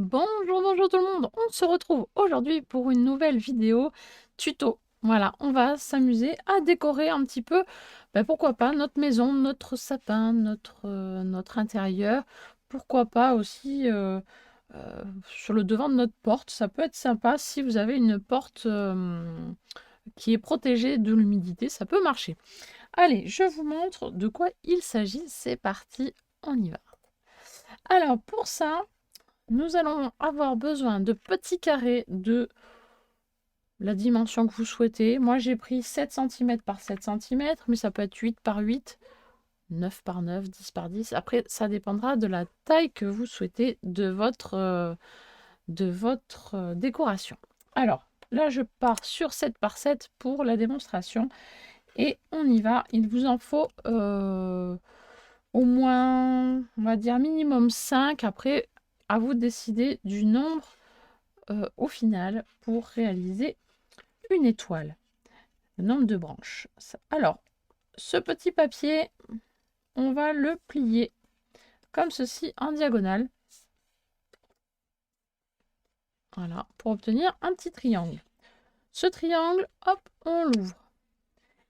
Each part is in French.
Bonjour, bonjour tout le monde. On se retrouve aujourd'hui pour une nouvelle vidéo tuto. Voilà, on va s'amuser à décorer un petit peu, pourquoi pas, notre maison, notre sapin, notre intérieur. Pourquoi pas aussi sur le devant de notre porte. Ça peut être sympa si vous avez une porte qui est protégée de l'humidité. Ça peut marcher. Allez, je vous montre de quoi il s'agit. C'est parti, on y va. Alors pour ça, nous allons avoir besoin de petits carrés de la dimension que vous souhaitez. Moi, j'ai pris 7 cm par 7 cm, mais ça peut être 8 par 8, 9 par 9, 10 par 10. Après, ça dépendra de la taille que vous souhaitez de votre décoration. Alors, là, je pars sur 7 par 7 pour la démonstration. Et on y va. Il vous en faut au moins, on va dire minimum 5. Après, à vous de décider du nombre au final pour réaliser une étoile. Le nombre de branches. Alors, ce petit papier, on va le plier comme ceci en diagonale. Voilà, pour obtenir un petit triangle. Ce triangle, hop, on l'ouvre.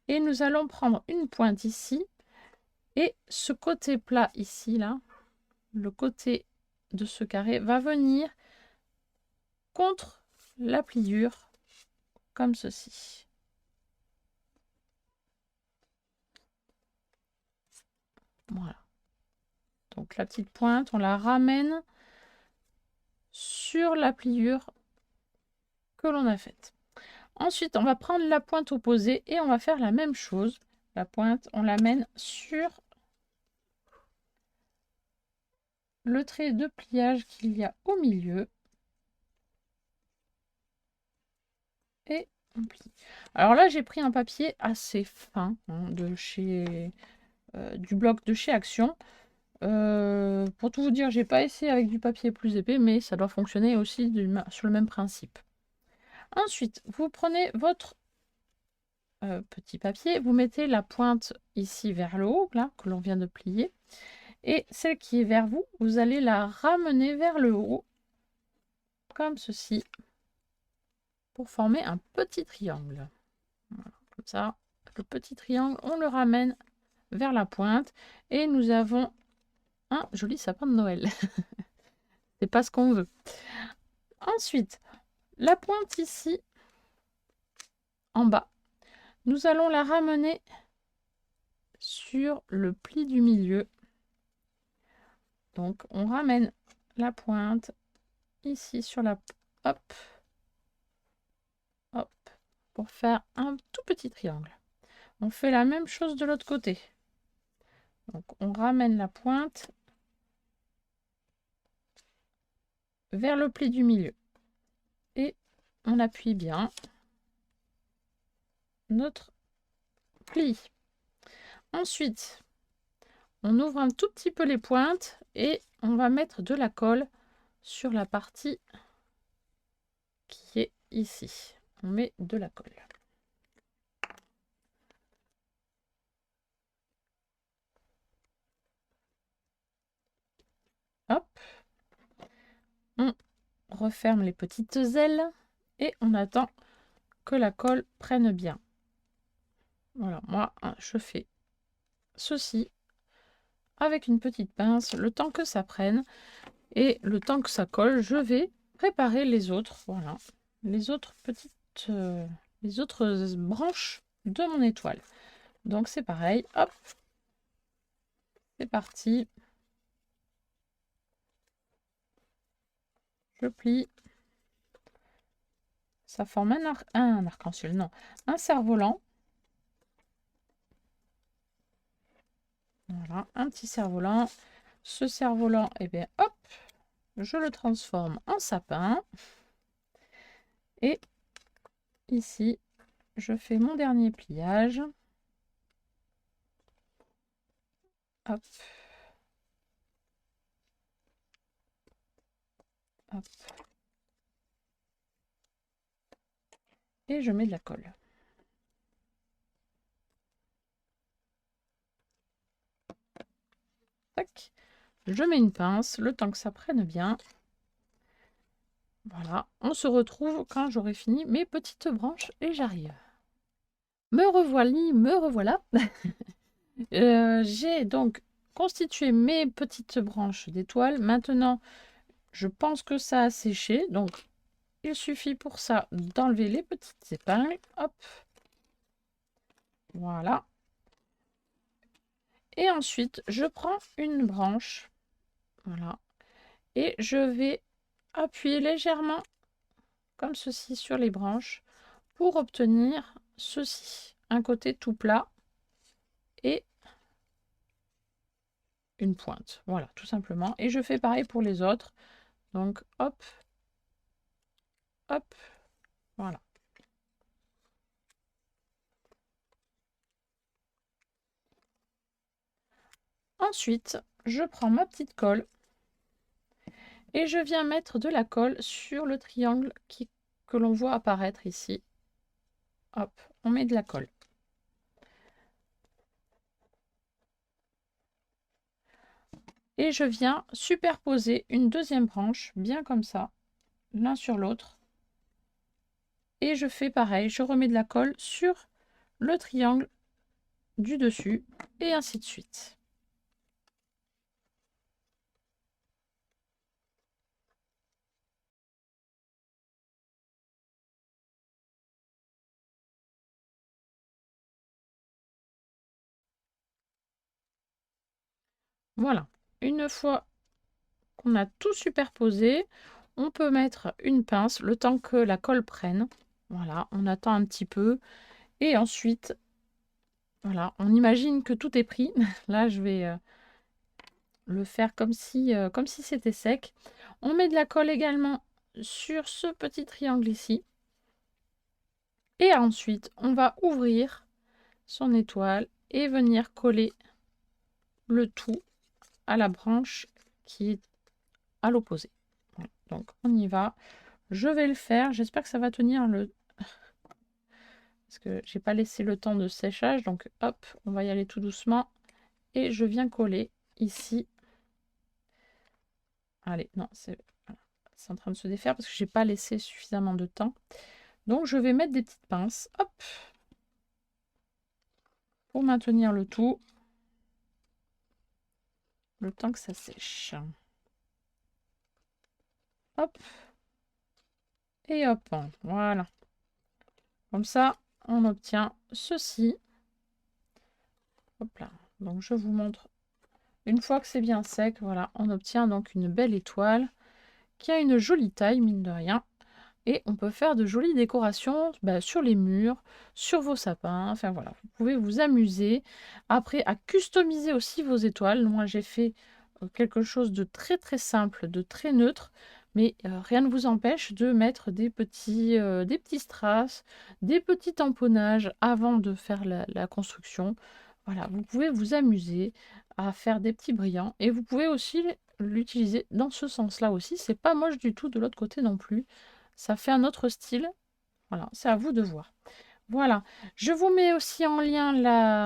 Et nous allons prendre une pointe ici. Et ce côté plat ici, là, le côté de ce carré va venir contre la pliure, comme ceci. Voilà. Donc la petite pointe, on la ramène sur la pliure que l'on a faite. Ensuite, on va prendre la pointe opposée et on va faire la même chose. La pointe, on l'amène sur le trait de pliage qu'il y a au milieu. Et on plie. Alors là, j'ai pris un papier assez fin de chez du bloc de chez Action. Pour tout vous dire, j'ai pas essayé avec du papier plus épais, mais ça doit fonctionner aussi sur le même principe. Ensuite, vous prenez votre petit papier, vous mettez la pointe ici vers le haut, là, que l'on vient de plier, et celle qui est vers vous, vous allez la ramener vers le haut, comme ceci, pour former un petit triangle. Voilà, comme ça, le petit triangle, on le ramène vers la pointe, et nous avons un joli sapin de Noël. C'est pas ce qu'on veut. Ensuite, la pointe ici, en bas, nous allons la ramener sur le pli du milieu. Donc, on ramène la pointe ici sur la... Hop, hop, pour faire un tout petit triangle. On fait la même chose de l'autre côté. Donc, on ramène la pointe vers le pli du milieu. Et on appuie bien notre pli. Ensuite, on ouvre un tout petit peu les pointes et on va mettre de la colle sur la partie qui est ici. On met de la colle. Hop. On referme les petites ailes et on attend que la colle prenne bien. Voilà, moi, je fais ceci avec une petite pince, le temps que ça prenne. Et le temps que ça colle, je vais préparer les autres. Voilà, les autres les autres branches de mon étoile. Donc c'est pareil, hop, c'est parti. Je plie. Ça forme un arc-en-ciel, non, un cerf-volant. Voilà, un petit cerf-volant. Ce cerf-volant, et bien hop, je le transforme en sapin. Et ici, je fais mon dernier pliage. Hop. Hop. Et je mets de la colle. Tac. Je mets une pince, le temps que ça prenne bien. Voilà, on se retrouve quand j'aurai fini mes petites branches et j'arrive. Me revoilà. J'ai donc constitué mes petites branches d'étoiles. Maintenant, je pense que ça a séché, donc il suffit pour ça d'enlever les petites épingles. Hop, voilà. Et ensuite, je prends une branche, voilà, et je vais appuyer légèrement comme ceci sur les branches pour obtenir ceci, un côté tout plat et une pointe, voilà, tout simplement. Et je fais pareil pour les autres, donc hop, hop, voilà. Ensuite, je prends ma petite colle et je viens mettre de la colle sur le triangle que l'on voit apparaître ici. Hop, on met de la colle. Et je viens superposer une deuxième branche, bien comme ça, l'un sur l'autre. Et je fais pareil, je remets de la colle sur le triangle du dessus, et ainsi de suite. Voilà, une fois qu'on a tout superposé, on peut mettre une pince le temps que la colle prenne. Voilà, on attend un petit peu et ensuite, voilà, on imagine que tout est pris. Là, je vais le faire comme si c'était sec. On met de la colle également sur ce petit triangle ici. Et ensuite, on va ouvrir son étoile et venir coller le tout à la branche qui est à l'opposé. Voilà. Donc on y va. Je vais le faire. J'espère que ça va tenir le... Parce que j'ai pas laissé le temps de séchage. Donc hop, on va y aller tout doucement. Et je viens coller ici. Allez, non, c'est en train de se défaire parce que j'ai pas laissé suffisamment de temps. Donc je vais mettre des petites pinces. Hop. Pour maintenir le tout. Le temps que ça sèche. Hop. Et hop. Voilà. Comme ça, on obtient ceci. Hop là. Donc je vous montre. Une fois que c'est bien sec, voilà, on obtient donc une belle étoile qui a une jolie taille, mine de rien. Et on peut faire de jolies décorations sur les murs, sur vos sapins. Enfin voilà, vous pouvez vous amuser. Après, à customiser aussi vos étoiles. Moi, j'ai fait quelque chose de très très simple, de très neutre. Mais rien ne vous empêche de mettre des petits strass, des petits tamponnages avant de faire la construction. Voilà, vous pouvez vous amuser à faire des petits brillants. Et vous pouvez aussi l'utiliser dans ce sens-là aussi. C'est pas moche du tout de l'autre côté non plus. Ça fait un autre style. Voilà, c'est à vous de voir. Voilà, je vous mets aussi en lien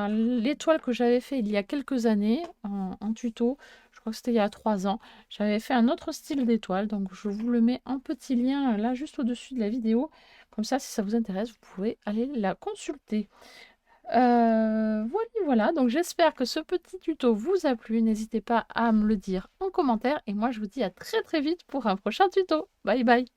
l'étoile que j'avais fait il y a quelques années en tuto. Je crois que c'était il y a 3 ans. J'avais fait un autre style d'étoile, donc je vous le mets en petit lien là juste au-dessus de la vidéo. Comme ça, si ça vous intéresse, vous pouvez aller la consulter. Voilà, donc j'espère que ce petit tuto vous a plu. N'hésitez pas à me le dire en commentaire. Et moi, je vous dis à très très vite pour un prochain tuto. Bye bye.